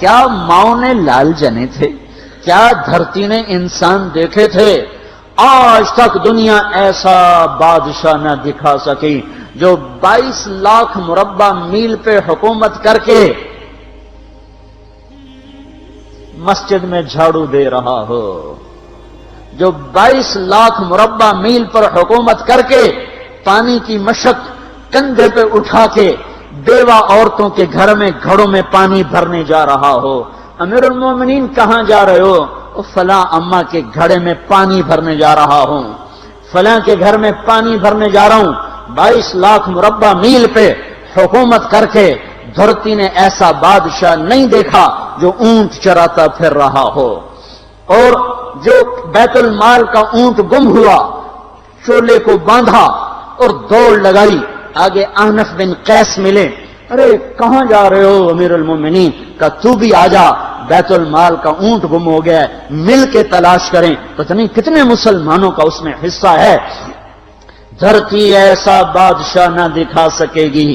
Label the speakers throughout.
Speaker 1: کیا ماؤں نے لال جنے تھے؟ کیا دھرتی نے انسان دیکھے تھے؟ آج تک دنیا ایسا بادشاہ نہ دکھا سکی جو 22 لاکھ مربع میل پہ حکومت کر کے مسجد میں جھاڑو دے رہا ہو، جو 22 لاکھ مربع میل پر حکومت کر کے پانی کی مشق کندھے پہ اٹھا کے بیوہ عورتوں کے گھر میں گھڑوں میں پانی بھرنے جا رہا ہو۔ امیر المومنین کہاں جا رہے ہو؟ فلاں اماں کے گھڑے میں پانی بھرنے جا رہا ہوں، فلاں کے گھر میں پانی بھرنے جا رہا ہوں۔ 22 لاکھ مربع میل پہ حکومت کر کے دھرتی نے ایسا بادشاہ نہیں دیکھا جو اونٹ چراتا پھر رہا ہو، اور جو بیت المال کا اونٹ گم ہوا، چولے کو باندھا اور دوڑ لگائی، آگے احنف بن قیس ملے، ارے کہاں جا رہے ہو امیر المومنین؟ کہ تو بھی آ جا، بیت المال کا اونٹ گم ہو گیا ہے، مل کے تلاش کریں۔ پتہ نہیں کتنے مسلمانوں کا اس میں حصہ ہے۔ دھرتی ایسا بادشاہ نہ دکھا سکے گی،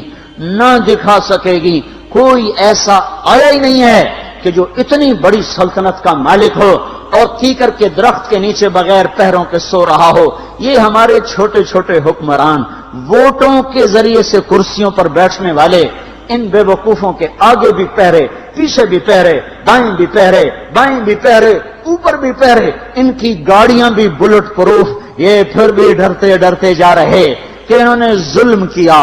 Speaker 1: نہ دکھا سکے گی، کوئی ایسا آیا ہی نہیں ہے کہ جو اتنی بڑی سلطنت کا مالک ہو اور کیکر کے درخت کے نیچے بغیر پیروں کے سو رہا ہو۔ یہ ہمارے چھوٹے چھوٹے حکمران، ووٹوں کے ذریعے سے کرسیوں پر بیٹھنے والے، ان بے وقوفوں کے آگے بھی پہرے، پیچھے بھی پہرے، دائیں بھی پہرے، بائیں بھی پہرے، اوپر بھی پہرے، ان کی گاڑیاں بھی بلٹ پروف، یہ پھر بھی ڈرتے ڈرتے جا رہے کہ انہوں نے ظلم کیا،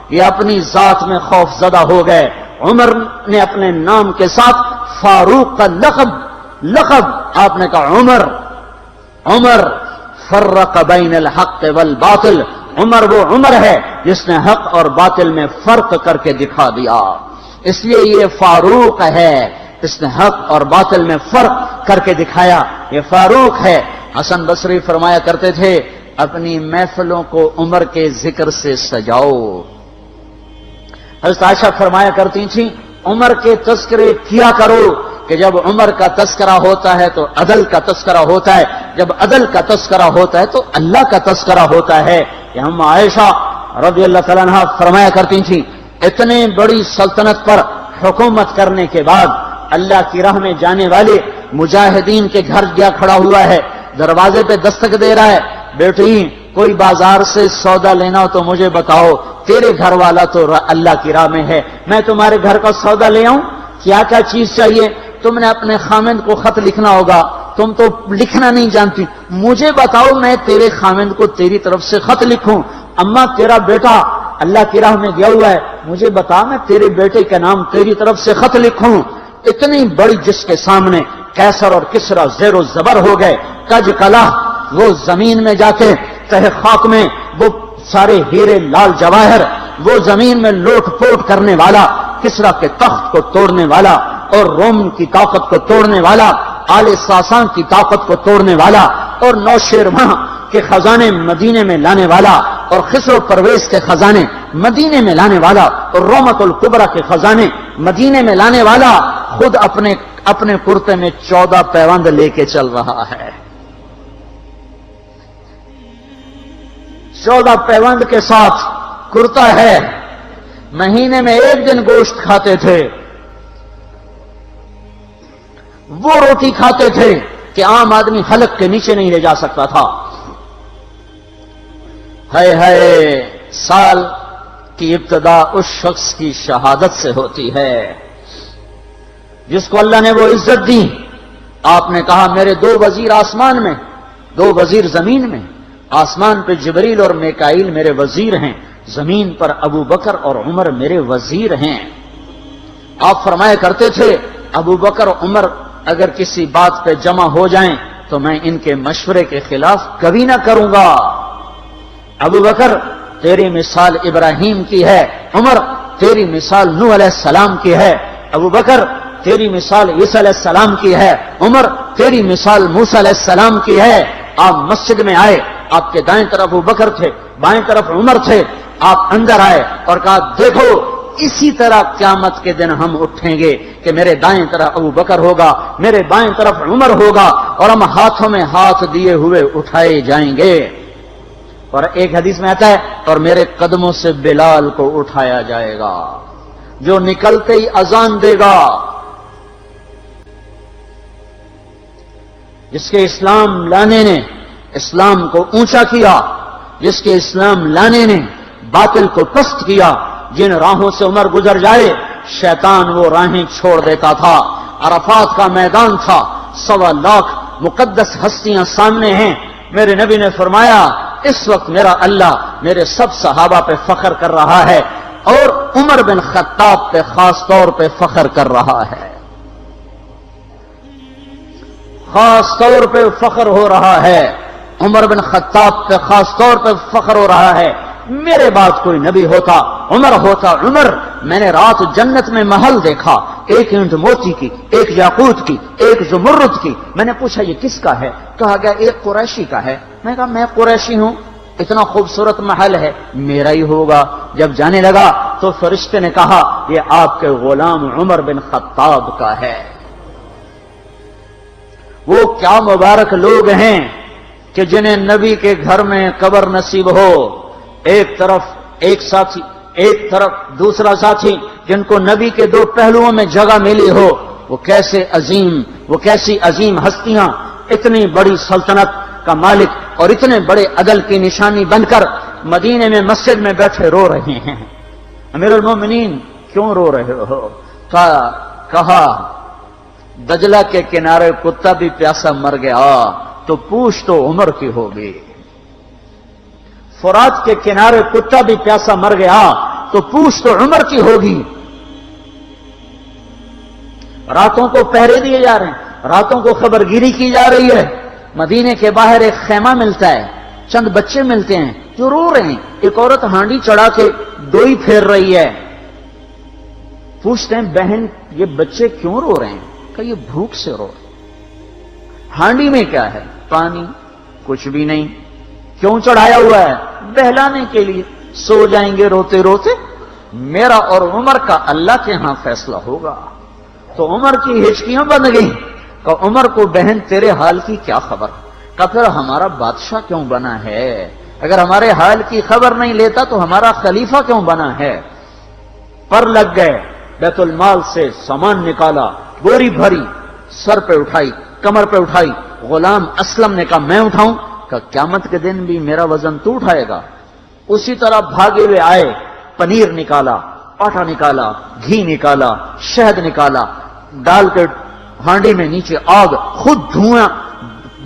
Speaker 1: یہ اپنی ذات میں خوف زدہ ہو گئے۔ عمر نے اپنے نام کے ساتھ فاروق کا لقب آپ نے کہا عمر فرق بین الحق والباطل، عمر وہ عمر ہے جس نے حق اور باطل میں فرق کر کے دکھا دیا، اس لیے یہ فاروق ہے، اس نے حق اور باطل میں فرق کر کے دکھایا، یہ فاروق ہے۔ حسن بصری فرمایا کرتے تھے اپنی محفلوں کو عمر کے ذکر سے سجاؤ۔ حضرت عائشہ فرمایا کرتی تھیں عمر کے تذکرے کیا کرو، کہ جب عمر کا تذکرہ ہوتا ہے تو عدل کا تذکرہ ہوتا ہے، جب عدل کا تذکرہ ہوتا ہے تو اللہ کا تذکرہ ہوتا ہے۔ کہ ہم عائشہ رضی اللہ تعالیٰ عنہا فرمایا کرتی تھیں اتنے بڑی سلطنت پر حکومت کرنے کے بعد اللہ کی راہ میں جانے والے مجاہدین کے گھر گیا کھڑا ہوا ہے، دروازے پہ دستک دے رہا ہے، بیٹی کوئی بازار سے سودا لینا ہو تو مجھے بتاؤ، تیرے گھر والا تو اللہ کی راہ میں ہے، میں تمہارے گھر کا سودا لے آؤں، کیا کیا چیز چاہیے؟ تم نے اپنے خامند کو خط لکھنا ہوگا، تم تو لکھنا نہیں جانتی، مجھے بتاؤ میں تیرے خامند کو تیری طرف سے خط لکھوں۔ اما تیرا بیٹا اللہ کی راہ میں گیا ہوا ہے، مجھے بتا میں تیرے بیٹے کے نام تیری طرف سے خط لکھوں۔ اتنی بڑی جس کے سامنے قیصر اور کسرا زیر و زبر ہو گئے، کج کلا، وہ زمین میں جا کے تہ خاک میں وہ سارے ہیرے لال جواہر، وہ زمین میں لوٹ پوٹ کرنے والا، کسرا کے تخت کو توڑنے والا اور روم کی طاقت کو توڑنے والا، آل ساسان کی طاقت کو توڑنے والا اور نوشیروان کے خزانے مدینے میں لانے والا اور خسرو پرویز کے خزانے مدینے میں لانے والا اور رومت الکبرا کے خزانے مدینے میں لانے والا خود اپنے کرتے میں 14 پیوند لے کے چل رہا ہے، 14 پیوند کے ساتھ کرتا ہے، مہینے میں 1 دن گوشت کھاتے تھے، وہ روٹی کھاتے تھے کہ عام آدمی حلق کے نیچے نہیں لے جا سکتا تھا۔ ہے سال کی ابتدا اس شخص کی شہادت سے ہوتی ہے جس کو اللہ نے وہ عزت دی۔ آپ نے کہا میرے 2 وزیر آسمان میں، 2 وزیر زمین میں، آسمان پہ جبریل اور میکائیل میرے وزیر ہیں، زمین پر ابو بکر اور عمر میرے وزیر ہیں۔ آپ فرمایا کرتے تھے ابو بکر عمر اگر کسی بات پہ جمع ہو جائیں تو میں ان کے مشورے کے خلاف کبھی نہ کروں گا۔ ابو بکر تیری مثال ابراہیم کی ہے، عمر تیری مثال نوح علیہ السلام کی ہے، ابو بکر تیری مثال عیسیٰ علیہ السلام کی ہے، عمر تیری مثال موسیٰ علیہ السلام کی ہے۔ آپ مسجد میں آئے، آپ کے دائیں طرف ابو بکر تھے، بائیں طرف عمر تھے، آپ اندر آئے اور کہا دیکھو اسی طرح قیامت کے دن ہم اٹھیں گے کہ میرے دائیں طرف ابو بکر ہوگا، میرے بائیں طرف عمر ہوگا اور ہم ہاتھوں میں ہاتھ دیے ہوئے اٹھائے جائیں گے۔ اور ایک حدیث میں آتا ہے اور میرے قدموں سے بلال کو اٹھایا جائے گا جو نکلتے ہی اذان دے گا، جس کے اسلام لانے نے اسلام کو اونچا کیا، جس کے اسلام لانے نے باطل کو پست کیا، جن راہوں سے عمر گزر جائے شیطان وہ راہیں چھوڑ دیتا تھا۔ عرفات کا میدان تھا، 1.25 لاکھ مقدس ہستیاں سامنے ہیں۔ میرے نبی نے فرمایا اس وقت میرا اللہ میرے سب صحابہ پہ فخر کر رہا ہے اور عمر بن خطاب پہ خاص طور پہ فخر کر رہا ہے، خاص طور پہ فخر ہو رہا ہے، عمر بن خطاب پہ خاص طور پہ فخر ہو رہا ہے۔ میرے بعد کوئی نبی ہوتا عمر ہوتا۔ عمر، میں نے رات جنت میں محل دیکھا، ایک اینٹ موتی کی، ایک یاقوت کی، ایک زمرد کی۔ میں نے پوچھا یہ کس کا ہے؟ کہا گیا ایک قریشی کا ہے۔ میں نے کہا میں قریشی ہوں، اتنا خوبصورت محل ہے، میرا ہی ہوگا۔ جب جانے لگا تو فرشتے نے کہا یہ آپ کے غلام عمر بن خطاب کا ہے۔ وہ کیا مبارک لوگ ہیں کہ جنہیں نبی کے گھر میں قبر نصیب ہو، ایک طرف ایک ساتھی، ایک طرف دوسرا ساتھی، جن کو نبی کے دو پہلوؤں میں جگہ ملی ہو۔ وہ کیسی عظیم ہستیاں، اتنی بڑی سلطنت کا مالک اور اتنے بڑے عدل کی نشانی بن کر مدینے میں مسجد میں بیٹھے رو رہے ہیں۔ امیر المومنین کیوں رو رہے ہو؟ کہا دجلہ کے کنارے کتا بھی پیاسا مر گیا تو پوچھ تو عمر کی ہوگی، فرات کے کنارے کتا بھی پیاسا مر گیا تو پوچھ تو عمر کی ہوگی۔ راتوں کو پہرے دیے جا رہے ہیں، راتوں کو خبرگیری کی جا رہی ہے۔ مدینے کے باہر ایک خیمہ ملتا ہے، چند بچے ملتے ہیں جو رو رہے ہیں۔ ایک عورت ہانڈی چڑھا کے ڈوئی پھیر رہی ہے۔ پوچھتے ہیں بہن یہ بچے کیوں رو رہے ہیں؟ کہ یہ بھوک سے رو رہے ہیں۔ ہانڈی میں کیا ہے؟ پانی، کچھ بھی نہیں۔ کیوں چڑھایا ہوا ہے؟ بہلانے کے لیے۔ سو جائیں گے روتے روتے، میرا اور عمر کا اللہ کے ہاں فیصلہ ہوگا۔ تو عمر کی ہچکیاں بن گئی کہ عمر کو بہن تیرے حال کی کیا خبر؟ کہ پھر ہمارا بادشاہ کیوں بنا ہے؟ اگر ہمارے حال کی خبر نہیں لیتا تو ہمارا خلیفہ کیوں بنا ہے؟ پر لگ گئے، بیت المال سے سامان نکالا، بوری بھری، سر پہ اٹھائی، کمر پہ اٹھائی۔ غلام اسلم نے کہا میں اٹھاؤں؟ کہ قیامت کے دن بھی میرا وزن تو اٹھائے گا۔ اسی طرح بھاگے ہوئے آئے، پنیر نکالا، آٹا نکالا، گھی نکالا، شہد نکالا، ڈال کے ہانڈی میں نیچے آگ، خود دھواں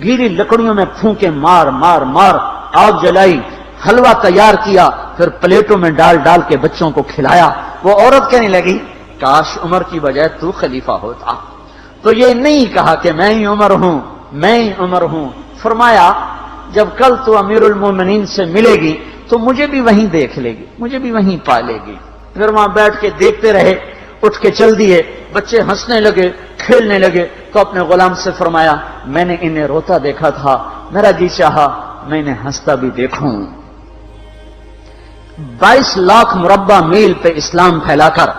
Speaker 1: گیلی لکڑیوں میں پھونکے مار مار مار آگ جلائی، حلوہ تیار کیا، پھر پلیٹوں میں ڈال ڈال کے بچوں کو کھلایا۔ وہ عورت کہنے لگی کاش عمر کی بجائے تو خلیفہ ہوتا۔ تو یہ نہیں کہا کہ میں ہی عمر ہوں، میں ہی عمر ہوں۔ فرمایا جب کل تو امیر المومنین سے ملے گی تو مجھے بھی وہیں دیکھ لے گی، مجھے بھی وہیں پا لے گی۔ پھر وہاں بیٹھ کے دیکھتے رہے، اٹھ کے چل دیے۔ بچے ہنسنے لگے، کھیلنے لگے، تو اپنے غلام سے فرمایا میں نے انہیں روتا دیکھا تھا، میرا جی چاہا میں انہیں ہنستا بھی دیکھوں۔ 22 لاکھ مربع میل پہ اسلام پھیلا کر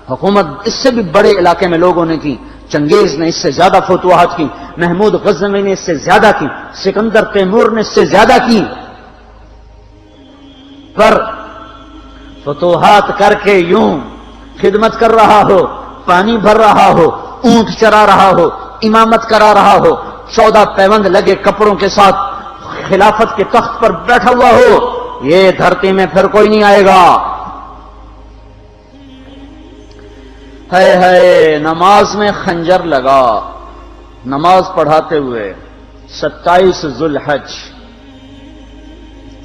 Speaker 1: حکومت اس سے بھی بڑے علاقے میں لوگوں نے کی۔ چنگیز نے اس سے زیادہ فتوحات کی، محمود غزنوی نے اس سے زیادہ کی، سکندر تیمور نے اس سے زیادہ کی۔ پر فتوحات کر کے یوں خدمت کر رہا ہو، پانی بھر رہا ہو، اونٹ چرا رہا ہو، امامت کرا رہا ہو، 14 پیوند لگے کپڑوں کے ساتھ خلافت کے تخت پر بیٹھا ہوا ہو، یہ دھرتی میں پھر کوئی نہیں آئے گا۔ ہے نماز میں خنجر لگا، نماز پڑھاتے ہوئے 27 ذوالحج،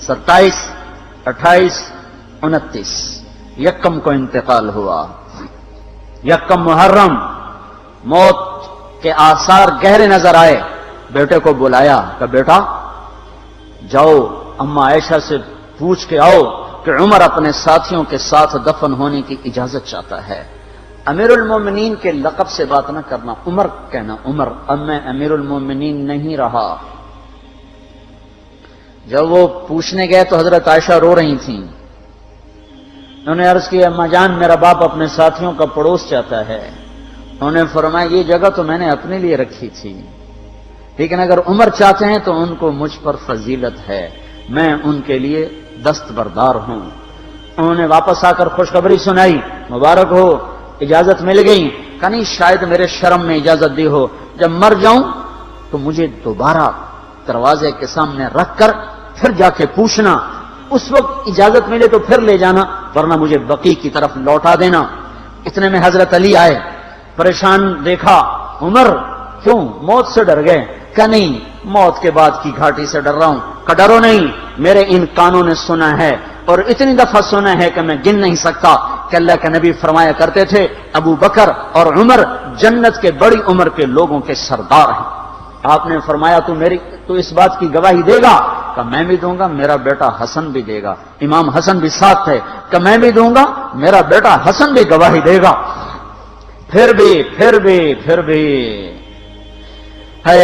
Speaker 1: 27، 28، 29 یکم کو انتقال ہوا۔ یکم محرم موت کے آثار گہرے نظر آئے۔ بیٹے کو بلایا کہ بیٹا جاؤ اما عائشہ سے پوچھ کے آؤ کہ عمر اپنے ساتھیوں کے ساتھ دفن ہونے کی اجازت چاہتا ہے۔ امیر المومنین کے لقب سے بات نہ کرنا، عمر کہنا۔ عمر، اب میں امیر المومنین نہیں رہا۔ جب وہ پوچھنے گئے تو حضرت عائشہ رو رہی تھیں۔ انہوں نے عرض کی اما جان میرا باپ اپنے ساتھیوں کا پڑوس چاہتا ہے۔ انہوں نے فرمایا یہ جگہ تو میں نے اپنے لیے رکھی تھی، لیکن اگر عمر چاہتے ہیں تو ان کو مجھ پر فضیلت ہے، میں ان کے لیے دستبردار ہوں۔ انہوں نے واپس آ کر خوشخبری سنائی، مبارک ہو اجازت مل گئی۔ کہ نہیں شاید میرے شرم میں اجازت دی ہو، جب مر جاؤں تو تو مجھے دوبارہ دروازے کے سامنے رکھ کر پھر جا کے پوچھنا، اس وقت اجازت ملے تو پھر لے جانا، ورنہ مجھے بقیع کی طرف لوٹا دینا۔ اتنے میں حضرت علی آئے، پریشان دیکھا، عمر کیوں موت سے ڈر گئے؟ کہ نہیں، موت کے بعد کی گھاٹی سے ڈر رہا ہوں۔ کہ ڈرو نہیں، میرے ان کانوں نے سنا ہے اور اتنی دفعہ سنا ہے کہ میں گن نہیں سکتا کہ اللہ کے نبی فرمایا کرتے تھے ابو بکر اور عمر جنت کے بڑی عمر کے لوگوں کے سردار ہیں۔ آپ نے فرمایا تو اس بات کی گواہی دے گا؟ کہ میں بھی دوں گا، میرا بیٹا حسن بھی دے گا۔ امام حسن بھی ساتھ تھے۔ کہ میں بھی دوں گا، میرا بیٹا حسن بھی گواہی دے گا۔ پھر بھی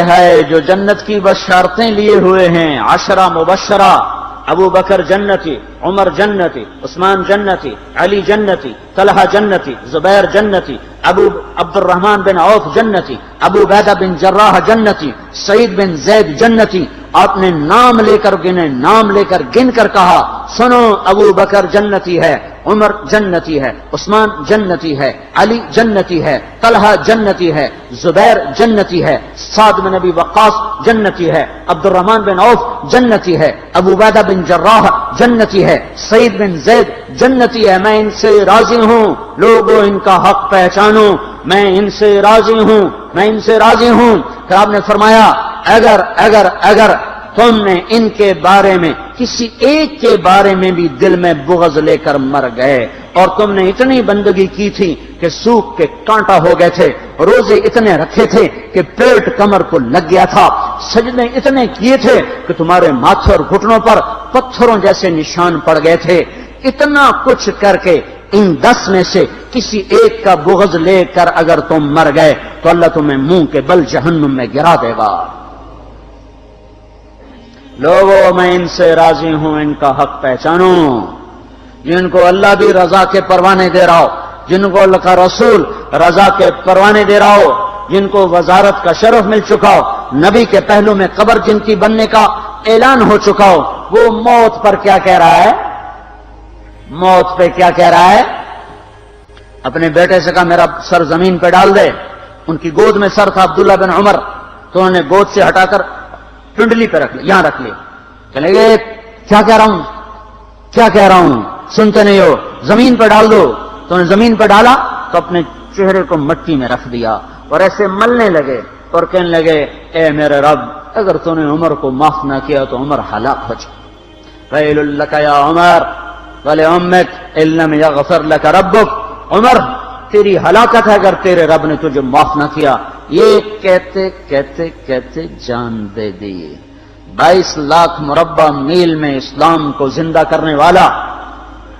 Speaker 1: ہے جو جنت کی بشارتیں لیے ہوئے ہیں، 10 مبشرہ، ابو بکر جنتی، عمر جنتی، عثمان جنتی، علی جنتی، طلحہ جنتی، زبیر جنتی، ابو عبد الرحمن بن عوف جنتی، ابو عبیدہ بن جراح جنتی، سعید بن زید جنتی۔ آپ نے نام لے کر گنے، نام لے کر گن کر کہا، سنو ابو بکر جنتی ہے، عمر جنتی ہے، عثمان جنتی ہے، علی جنتی ہے، طلحہ جنتی ہے، زبیر جنتی ہے، سعد بن ابی وقاص جنتی ہے، عبد الرحمن بن عوف جنتی ہے، ابو عبیدہ بن جراح جنتی ہے، سعید بن زید جنتی ہے۔ میں ان سے راضی ہوں، لوگوں ان کا حق پہچانو، میں ان سے راضی ہوں، میں ان سے راضی ہوں۔ پھر آپ نے فرمایا اگر تم نے ان کے بارے میں کسی ایک کے بارے میں بھی دل میں بغض لے کر مر گئے، اور تم نے اتنی بندگی کی تھی کہ سوکھ کے کانٹا ہو گئے تھے، روزے اتنے رکھے تھے کہ پیٹ کمر کو لگ گیا تھا، سجدے اتنے کیے تھے کہ تمہارے ماتھے اور گھٹنوں پر پتھروں جیسے نشان پڑ گئے تھے، اتنا کچھ کر کے ان 10 میں سے کسی ایک کا بغض لے کر اگر تم مر گئے تو اللہ تمہیں منہ کے بل جہنم میں گرا دے گا۔ لوگوں میں ان سے راضی ہوں، ان کا حق پہچانو، جن کو اللہ بھی رضا کے پروانے دے رہا ہو، جن کو اللہ کا رسول رضا کے پروانے دے رہا ہو، جن کو وزارت کا شرف مل چکا ہو، نبی کے پہلو میں قبر جن کی بننے کا اعلان ہو چکا ہو، وہ موت پر کیا کہہ رہا ہے؟ موت پہ کیا کہہ رہا ہے؟ اپنے بیٹے سے کہا میرا سر زمین پہ ڈال دے۔ ان کی گود میں سر تھا عبداللہ بن عمر، تو انہوں نے گود سے ہٹا کر پنڈلی پہ رکھ لیا، یہاں رکھ لیا۔ چلے گئے، کیا کہہ رہا ہوں سنتے نہیں ہو، زمین پہ ڈال دو۔ تو انہوں نے زمین پہ ڈالا تو اپنے چہرے کو مٹی میں رکھ دیا اور ایسے ملنے لگے اور کہنے لگے اے میرے رب، اگر تو نے عمر کو معاف نہ کیا تو عمر ہلاک ہو جائے۔ ویل لک یا عمر ولأمک ان لم یغفر لک ربک، عمر تیری ہلاکت ہے اگر تیرے رب نے تجھے معاف نہ کیا۔ یہ کہتے کہتے کہتے جان دے دی۔ 22 لاکھ مربع میل میں اسلام کو زندہ کرنے والا،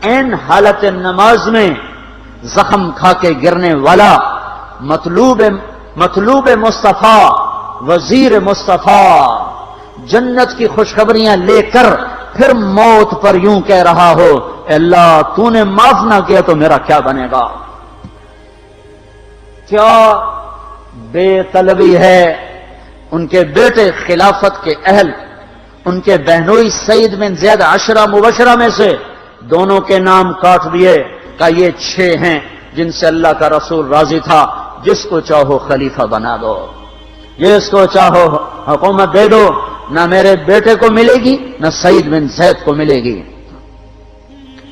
Speaker 1: این حالت نماز میں زخم کھا کے گرنے والا، مطلوب مصطفیٰ، وزیر مصطفیٰ، جنت کی خوشخبریاں لے کر پھر موت پر یوں کہہ رہا ہو اے اللہ تو نے معاف نہ کیا تو میرا کیا بنے گا؟ کیا بے طلبی ہے۔ ان کے بیٹے خلافت کے اہل، ان کے بہنوئی سعید بن زید 10 مبشرہ میں سے دونوں کے نام کاٹ دیے کہ یہ 6 ہیں جن سے اللہ کا رسول راضی تھا، جس کو چاہو خلیفہ بنا دو، جس کو چاہو حکومت دے دو، نہ میرے بیٹے کو ملے گی نہ سعید بن زید کو ملے گی۔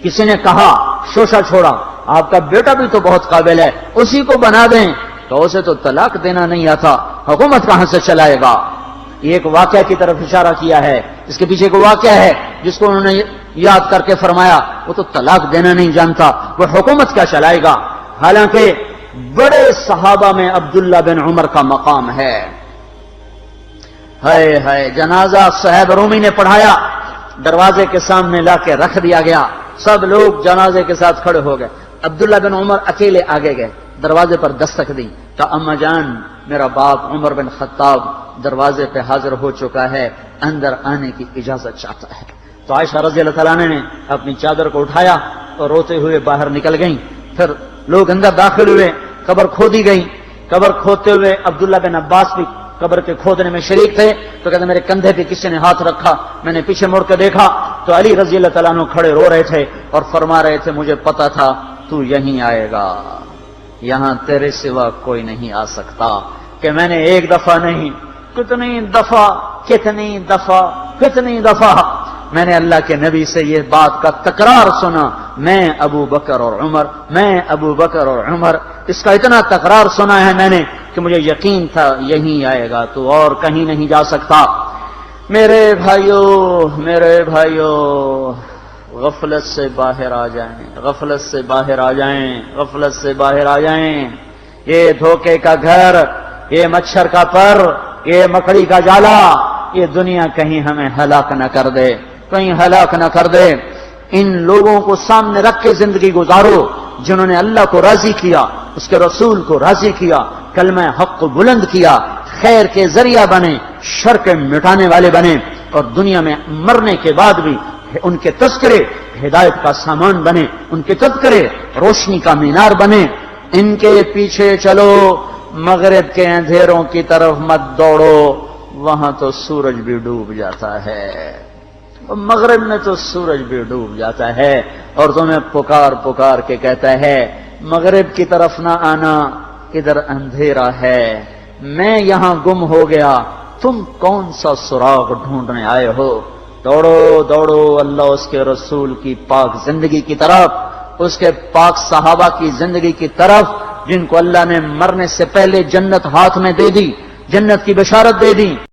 Speaker 1: کسی نے کہا شوشہ چھوڑا، آپ کا بیٹا بھی تو بہت قابل ہے، اسی کو بنا دیں۔ تو اسے تو طلاق دینا نہیں آتا، حکومت کہاں سے چلائے گا؟ یہ ایک واقعہ کی طرف اشارہ کیا ہے، اس کے پیچھے ایک واقعہ ہے جس کو انہوں نے یاد کر کے فرمایا وہ تو طلاق دینا نہیں جانتا، وہ حکومت کیا چلائے گا؟ حالانکہ بڑے صحابہ میں عبداللہ بن عمر کا مقام ہے۔ ہے جنازہ صہیب رومی نے پڑھایا، دروازے کے سامنے لا کے رکھ دیا گیا، سب لوگ جنازے کے ساتھ کھڑے ہو گئے، عبداللہ بن عمر اکیلے آگے گئے، دروازے پر دستک دی کہ اما جان میرا باپ عمر بن خطاب دروازے پہ حاضر ہو چکا ہے، اندر آنے کی اجازت چاہتا ہے۔ تو عائشہ رضی اللہ تعالیٰ نے اپنی چادر کو اٹھایا اور روتے ہوئے باہر نکل گئیں۔ پھر لوگ اندر داخل ہوئے، قبر کھودی گئی، قبر کھودتے ہوئے عبداللہ بن عباس بھی قبر کے کھودنے میں شریک تھے، تو کہتے میرے کندھے پہ کسی نے ہاتھ رکھا، میں نے پیچھے مڑ کے دیکھا تو علی رضی اللہ تعالیٰ عنہ کھڑے رو رہے تھے اور فرما رہے تھے مجھے پتا تھا تو یہیں آئے گا، یہاں تیرے سوا کوئی نہیں آ سکتا۔ کہ میں نے ایک دفعہ نہیں کتنی دفعہ میں نے اللہ کے نبی سے یہ بات کا تکرار سنا، میں ابو بکر اور عمر، اس کا اتنا تکرار سنا ہے میں نے کہ مجھے یقین تھا یہیں آئے گا، تو اور کہیں نہیں جا سکتا۔ میرے بھائیوں، غفلت سے باہر آ جائیں، یہ دھوکے کا گھر، یہ مچھر کا پر، یہ مکڑی کا جالا، یہ دنیا کہیں ہمیں ہلاک نہ کر دے۔ ان لوگوں کو سامنے رکھ کے زندگی گزارو جنہوں نے اللہ کو راضی کیا، اس کے رسول کو راضی کیا، کلمہ حق کو بلند کیا، خیر کے ذریعہ بنے، شر کے مٹانے والے بنے، اور دنیا میں مرنے کے بعد بھی ان کے تذکرے ہدایت کا سامان بنے، ان کے تذکرے روشنی کا مینار بنے۔ ان کے پیچھے چلو، مغرب کے اندھیروں کی طرف مت دوڑو، وہاں تو سورج بھی ڈوب جاتا ہے، مغرب میں تو سورج بھی ڈوب جاتا ہے، اور تمہیں پکار کے کہتا ہے مغرب کی طرف نہ آنا، ادھر اندھیرا ہے، میں یہاں گم ہو گیا، تم کون سا سراغ ڈھونڈنے آئے ہو؟ دوڑو اللہ اس کے رسول کی پاک زندگی کی طرف، اس کے پاک صحابہ کی زندگی کی طرف، جن کو اللہ نے مرنے سے پہلے جنت ہاتھ میں دے دی، جنت کی بشارت دے دی۔